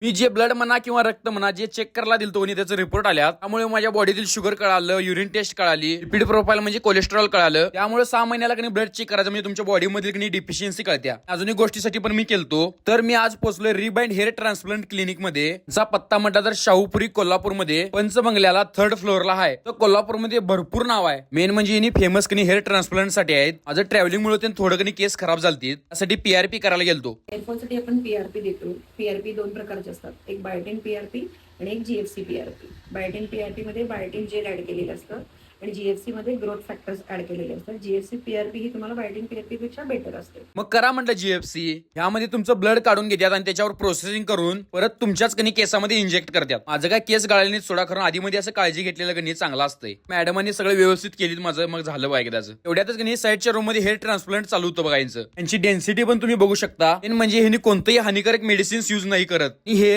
मी जे ब्लड म्हणा किंवा रक्त म्हणा जे चेक करायला दिलतो आणि त्याचा रिपोर्ट आल्या, त्यामुळे माझ्या बॉडीतील शुगर कळालं, युरिन टेस्ट कळाली, लिपिड प्रोफाईल म्हणजे कोलेस्ट्रॉल कळालं. त्यामुळे 6 महिन्याला ब्लड चेक करायचं म्हणजे तुमच्या बॉडीमधील डिफिशियन्सी कळत्या. अजून एक गोष्टीसाठी पण मी केलतो. तर मी आज पोहोचलोय रिबाइंड हेअर ट्रान्सप्लांट क्लिनिक मध्ये. जा पत्ता म्हटला तर शाहूपुरी कोल्हापूरमध्ये पंचबंगल्याला 3rd फ्लोअरला आहे. तर कोल्हापूरमध्ये भरपूर नाव आहे. मेन म्हणजे यांनी फेमस हेअर ट्रान्सप्लांट साठी आहेत. आज ट्रॅव्हलिंग मुळे थोडं केस खराब झालती, त्यासाठी पीआरपी करायला गेलतो. हेअरफॉल साठी आपण पीआरपी देतो. पीआरपी 2 प्रकारचे असतात, एक बायोटिन पीआरपी आणि एक जीएफसी पीआरपी. बायोटिन पीआरपी मध्ये बायोटिन जेल ऍड केलेलं असतं आणि जीएफसी मध्ये ग्रोथ फॅक्टर्स ऍड केलेले असतात. जीएफसी पीआरपी ही तुम्हाला बायोटिन पीआरपी पेक्षा बेटर असते. मग करा म्हटलं जीएफसी. यामध्ये तुमचं ब्लड काढून घेतात आणि त्याच्यावर प्रोसेसिंग करून परत तुमच्याच केसामध्ये इंजेक्ट करतात. माझं काय केस गाळायला सोडा, खरं आधी मध्ये असं काळजी घेतलेलं चांगलं असतंय. मॅडमांनी सगळं व्यवस्थित केली, माझं मग झालं बघा एकदाच. एवढ्यातच साईडच्या रूम मध्ये हेअर ट्रान्सप्लांट चालू होतं बघायचं. यांची डेन्सिटी पण तुम्ही बघू शकता. म्हणजे ह्यांनी कोणतंही हानिकारक मेडिसिन्स यूज नाही करत. हे